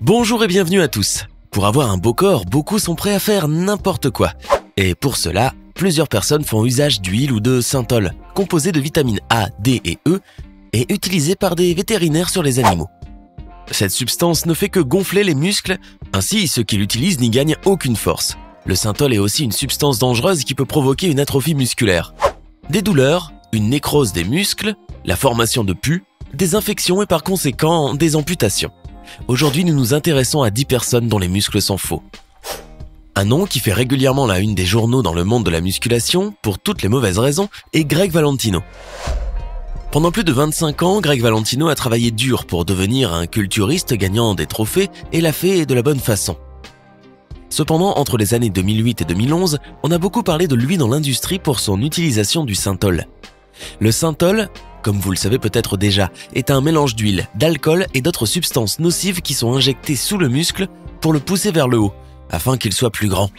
Bonjour et bienvenue à tous. Pour avoir un beau corps, beaucoup sont prêts à faire n'importe quoi. Et pour cela, plusieurs personnes font usage d'huile ou de synthol, composée de vitamines A, D et E, et utilisée par des vétérinaires sur les animaux. Cette substance ne fait que gonfler les muscles, ainsi ceux qui l'utilisent n'y gagnent aucune force. Le synthol est aussi une substance dangereuse qui peut provoquer une atrophie musculaire, des douleurs, une nécrose des muscles, la formation de pus, des infections et par conséquent des amputations. Aujourd'hui, nous nous intéressons à 10 personnes dont les muscles sont faux. Un nom qui fait régulièrement la une des journaux dans le monde de la musculation, pour toutes les mauvaises raisons, est Greg Valentino. Pendant plus de 25 ans, Greg Valentino a travaillé dur pour devenir un culturiste gagnant des trophées et l'a fait de la bonne façon. Cependant, entre les années 2008 et 2011, on a beaucoup parlé de lui dans l'industrie pour son utilisation du synthol. Le synthol, comme vous le savez peut-être déjà, est un mélange d'huile, d'alcool et d'autres substances nocives qui sont injectées sous le muscle pour le pousser vers le haut, afin qu'il soit plus grand.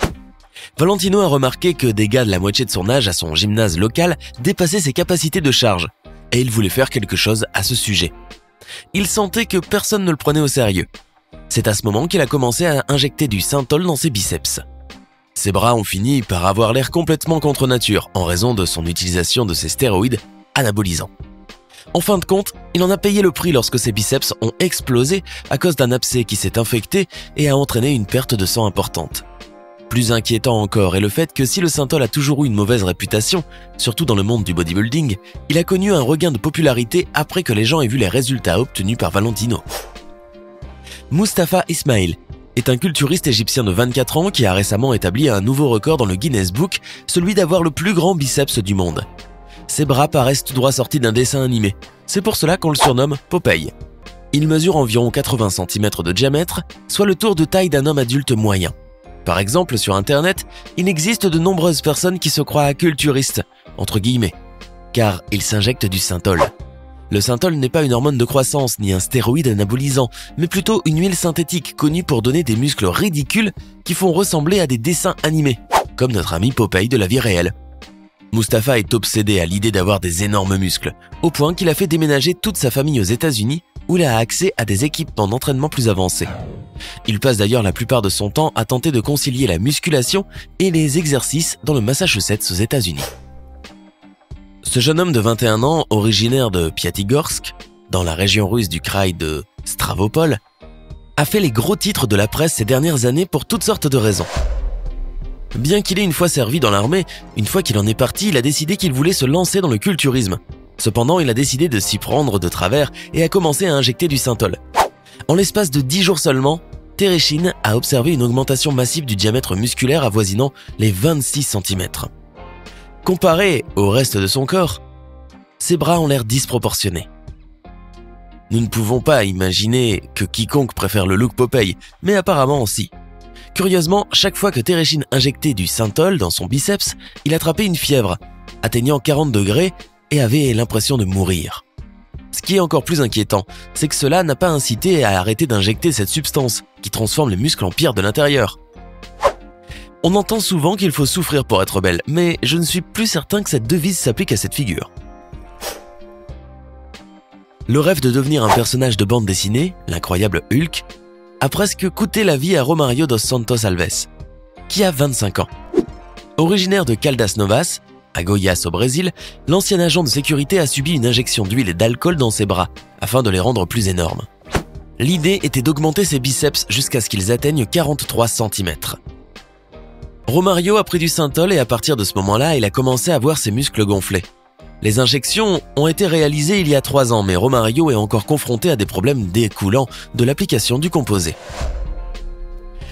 Valentino a remarqué que des gars de la moitié de son âge à son gymnase local dépassaient ses capacités de charge, et il voulait faire quelque chose à ce sujet. Il sentait que personne ne le prenait au sérieux. C'est à ce moment qu'il a commencé à injecter du synthol dans ses biceps. Ses bras ont fini par avoir l'air complètement contre nature en raison de son utilisation de ces stéroïdes anabolisants. En fin de compte, il en a payé le prix lorsque ses biceps ont explosé à cause d'un abcès qui s'est infecté et a entraîné une perte de sang importante. Plus inquiétant encore est le fait que si le synthol a toujours eu une mauvaise réputation, surtout dans le monde du bodybuilding, il a connu un regain de popularité après que les gens aient vu les résultats obtenus par Valentino. Mustafa Ismail est un culturiste égyptien de 24 ans qui a récemment établi un nouveau record dans le Guinness Book, celui d'avoir le plus grand biceps du monde. Ses bras paraissent tout droit sortis d'un dessin animé. C'est pour cela qu'on le surnomme Popeye. Il mesure environ 80 cm de diamètre, soit le tour de taille d'un homme adulte moyen. Par exemple, sur Internet, il existe de nombreuses personnes qui se croient culturistes, entre guillemets, car ils s'injectent du synthol. Le synthol n'est pas une hormone de croissance ni un stéroïde anabolisant, mais plutôt une huile synthétique connue pour donner des muscles ridicules qui font ressembler à des dessins animés, comme notre ami Popeye de la vie réelle. Mustafa est obsédé à l'idée d'avoir des énormes muscles, au point qu'il a fait déménager toute sa famille aux États-Unis où il a accès à des équipements d'entraînement plus avancés. Il passe d'ailleurs la plupart de son temps à tenter de concilier la musculation et les exercices dans le Massachusetts aux États-Unis. Ce jeune homme de 21 ans, originaire de Piatigorsk, dans la région russe du kraï de Stavropol, a fait les gros titres de la presse ces dernières années pour toutes sortes de raisons. Bien qu'il ait une fois servi dans l'armée, une fois qu'il en est parti, il a décidé qu'il voulait se lancer dans le culturisme. Cependant, il a décidé de s'y prendre de travers et a commencé à injecter du synthol. En l'espace de 10 jours seulement, Tereshin a observé une augmentation massive du diamètre musculaire avoisinant les 26 cm. Comparé au reste de son corps, ses bras ont l'air disproportionnés. Nous ne pouvons pas imaginer que quiconque préfère le look Popeye, mais apparemment si. Curieusement, chaque fois que Tereshin injectait du synthol dans son biceps, il attrapait une fièvre, atteignant 40 degrés et avait l'impression de mourir. Ce qui est encore plus inquiétant, c'est que cela n'a pas incité à arrêter d'injecter cette substance qui transforme les muscles en pierre de l'intérieur. On entend souvent qu'il faut souffrir pour être belle, mais je ne suis plus certain que cette devise s'applique à cette figure. Le rêve de devenir un personnage de bande dessinée, l'incroyable Hulk, a presque coûté la vie à Romario dos Santos Alves, qui a 25 ans. Originaire de Caldas Novas, à Goiás au Brésil, l'ancien agent de sécurité a subi une injection d'huile et d'alcool dans ses bras, afin de les rendre plus énormes. L'idée était d'augmenter ses biceps jusqu'à ce qu'ils atteignent 43 cm. Romario a pris du synthol et à partir de ce moment-là, il a commencé à voir ses muscles gonfler. Les injections ont été réalisées il y a 3 ans, mais Romario est encore confronté à des problèmes découlant de l'application du composé.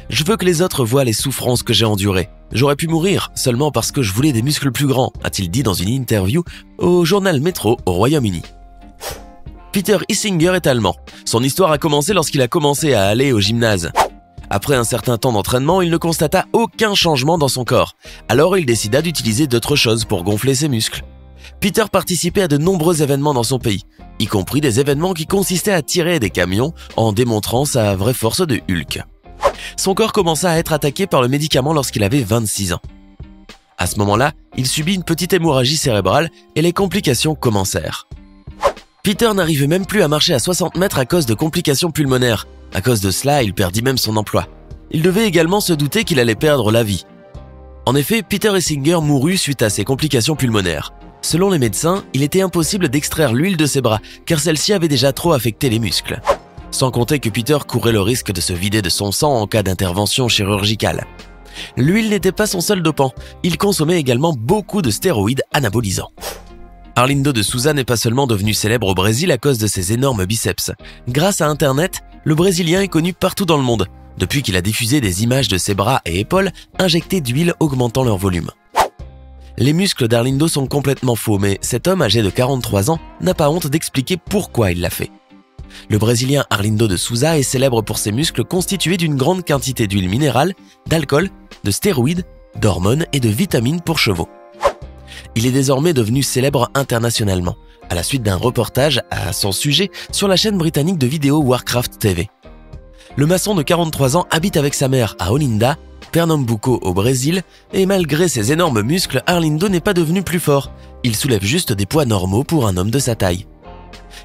Je veux que les autres voient les souffrances que j'ai endurées. J'aurais pu mourir seulement parce que je voulais des muscles plus grands, a-t-il dit dans une interview au journal Metro au Royaume-Uni. Peter Hissinger est allemand. Son histoire a commencé lorsqu'il a commencé à aller au gymnase. Après un certain temps d'entraînement, il ne constata aucun changement dans son corps. Alors il décida d'utiliser d'autres choses pour gonfler ses muscles. Peter participait à de nombreux événements dans son pays, y compris des événements qui consistaient à tirer des camions en démontrant sa vraie force de Hulk. Son corps commença à être attaqué par le médicament lorsqu'il avait 26 ans. À ce moment-là, il subit une petite hémorragie cérébrale et les complications commencèrent. Peter n'arrivait même plus à marcher à 60 mètres à cause de complications pulmonaires. À cause de cela, il perdit même son emploi. Il devait également se douter qu'il allait perdre la vie. En effet, Peter Essinger mourut suite à ses complications pulmonaires. Selon les médecins, il était impossible d'extraire l'huile de ses bras, car celle-ci avait déjà trop affecté les muscles. Sans compter que Peter courait le risque de se vider de son sang en cas d'intervention chirurgicale. L'huile n'était pas son seul dopant, il consommait également beaucoup de stéroïdes anabolisants. Arlindo de Souza n'est pas seulement devenu célèbre au Brésil à cause de ses énormes biceps. Grâce à Internet, le Brésilien est connu partout dans le monde, depuis qu'il a diffusé des images de ses bras et épaules injectés d'huile augmentant leur volume. Les muscles d'Arlindo sont complètement faux, mais cet homme âgé de 43 ans n'a pas honte d'expliquer pourquoi il l'a fait. Le Brésilien Arlindo de Souza est célèbre pour ses muscles constitués d'une grande quantité d'huile minérale, d'alcool, de stéroïdes, d'hormones et de vitamines pour chevaux. Il est désormais devenu célèbre internationalement, à la suite d'un reportage à son sujet sur la chaîne britannique de vidéo Warcraft TV. Le maçon de 43 ans habite avec sa mère à Olinda, Pernambuco au Brésil, et malgré ses énormes muscles, Arlindo n'est pas devenu plus fort. Il soulève juste des poids normaux pour un homme de sa taille.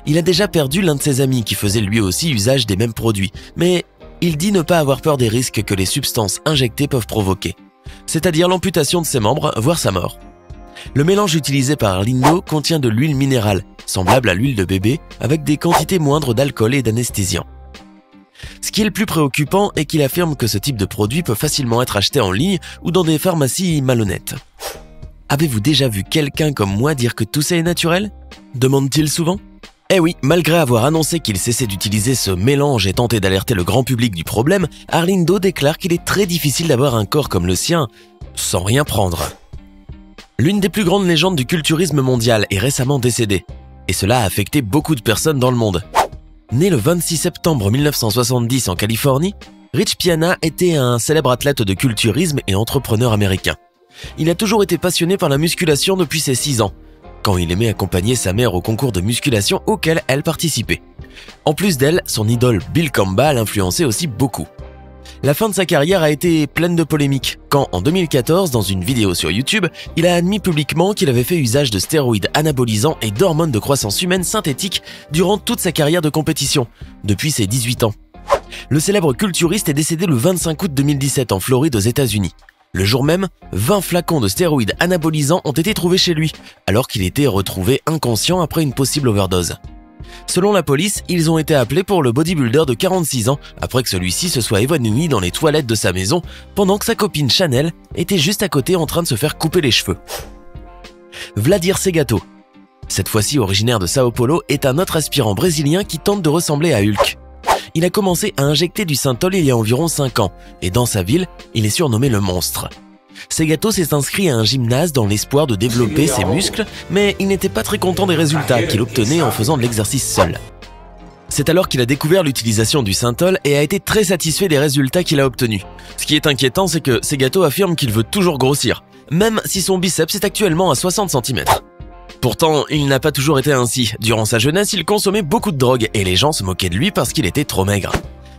Il a déjà perdu l'un de ses amis qui faisait lui aussi usage des mêmes produits, mais il dit ne pas avoir peur des risques que les substances injectées peuvent provoquer, c'est-à-dire l'amputation de ses membres, voire sa mort. Le mélange utilisé par Arlindo contient de l'huile minérale, semblable à l'huile de bébé, avec des quantités moindres d'alcool et d'anesthésiant. Ce qui est le plus préoccupant est qu'il affirme que ce type de produit peut facilement être acheté en ligne ou dans des pharmacies malhonnêtes. Avez-vous déjà vu quelqu'un comme moi dire que tout ça est naturel ? Demande-t-il souvent ? Eh oui, malgré avoir annoncé qu'il cessait d'utiliser ce mélange et tenté d'alerter le grand public du problème, Arlindo déclare qu'il est très difficile d'avoir un corps comme le sien sans rien prendre. L'une des plus grandes légendes du culturisme mondial est récemment décédée, et cela a affecté beaucoup de personnes dans le monde. Né le 26 septembre 1970 en Californie, Rich Piana était un célèbre athlète de culturisme et entrepreneur américain. Il a toujours été passionné par la musculation depuis ses 6 ans, quand il aimait accompagner sa mère au concours de musculation auquel elle participait. En plus d'elle, son idole Bill Campbell l'influençait aussi beaucoup. La fin de sa carrière a été pleine de polémiques, quand en 2014, dans une vidéo sur YouTube, il a admis publiquement qu'il avait fait usage de stéroïdes anabolisants et d'hormones de croissance humaine synthétiques durant toute sa carrière de compétition, depuis ses 18 ans. Le célèbre culturiste est décédé le 25 août 2017 en Floride aux États-Unis. Le jour même, 20 flacons de stéroïdes anabolisants ont été trouvés chez lui, alors qu'il était retrouvé inconscient après une possible overdose. Selon la police, ils ont été appelés pour le bodybuilder de 46 ans après que celui-ci se soit évanoui dans les toilettes de sa maison pendant que sa copine Chanel était juste à côté en train de se faire couper les cheveux. Vladir Segato, cette fois-ci originaire de Sao Paulo, est un autre aspirant brésilien qui tente de ressembler à Hulk. Il a commencé à injecter du synthol il y a environ 5 ans et dans sa ville, il est surnommé le monstre. Segato s'est inscrit à un gymnase dans l'espoir de développer ses muscles, mais il n'était pas très content des résultats qu'il obtenait en faisant de l'exercice seul. C'est alors qu'il a découvert l'utilisation du synthol et a été très satisfait des résultats qu'il a obtenus. Ce qui est inquiétant, c'est que Segato affirme qu'il veut toujours grossir, même si son biceps est actuellement à 60 cm. Pourtant, il n'a pas toujours été ainsi. Durant sa jeunesse, il consommait beaucoup de drogue et les gens se moquaient de lui parce qu'il était trop maigre.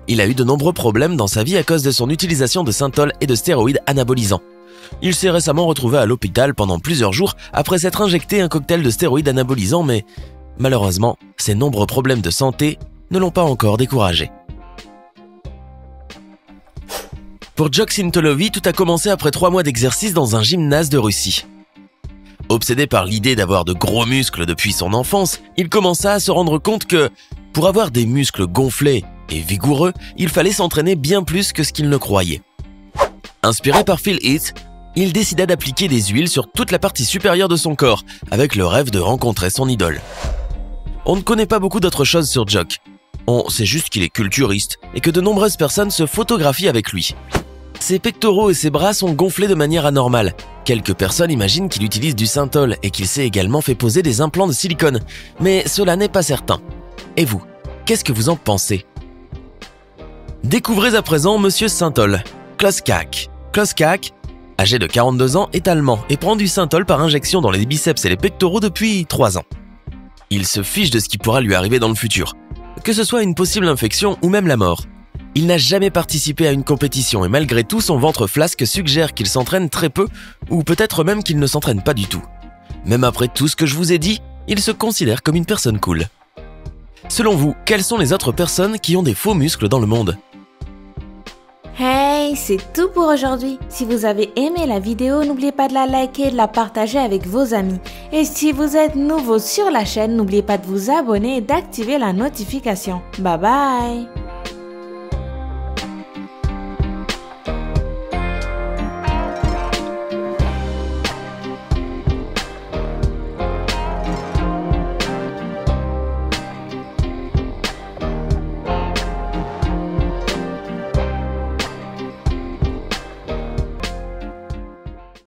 Il a eu de nombreux problèmes dans sa vie à cause de son utilisation de synthol et de stéroïdes anabolisants. Il s'est récemment retrouvé à l'hôpital pendant plusieurs jours après s'être injecté un cocktail de stéroïdes anabolisants, mais malheureusement, ses nombreux problèmes de santé ne l'ont pas encore découragé. Pour Jok Sintolovi, tout a commencé après 3 mois d'exercice dans un gymnase de Russie. Obsédé par l'idée d'avoir de gros muscles depuis son enfance, il commença à se rendre compte que, pour avoir des muscles gonflés et vigoureux, il fallait s'entraîner bien plus que ce qu'il ne croyait. Inspiré par Phil Heath, il décida d'appliquer des huiles sur toute la partie supérieure de son corps, avec le rêve de rencontrer son idole. On ne connaît pas beaucoup d'autres choses sur Jok. On sait juste qu'il est culturiste et que de nombreuses personnes se photographient avec lui. Ses pectoraux et ses bras sont gonflés de manière anormale. Quelques personnes imaginent qu'il utilise du synthol et qu'il s'est également fait poser des implants de silicone, mais cela n'est pas certain. Et vous, qu'est-ce que vous en pensez ? Découvrez à présent Monsieur Synthol, Klaus Kaak. Klaus Kaak, âgé de 42 ans, est allemand et prend du synthol par injection dans les biceps et les pectoraux depuis 3 ans. Il se fiche de ce qui pourra lui arriver dans le futur, que ce soit une possible infection ou même la mort. Il n'a jamais participé à une compétition et malgré tout, son ventre flasque suggère qu'il s'entraîne très peu ou peut-être même qu'il ne s'entraîne pas du tout. Même après tout ce que je vous ai dit, il se considère comme une personne cool. Selon vous, quelles sont les autres personnes qui ont des faux muscles dans le monde? Hey, c'est tout pour aujourd'hui. Si vous avez aimé la vidéo, n'oubliez pas de la liker et de la partager avec vos amis. Et si vous êtes nouveau sur la chaîne, n'oubliez pas de vous abonner et d'activer la notification. Bye bye!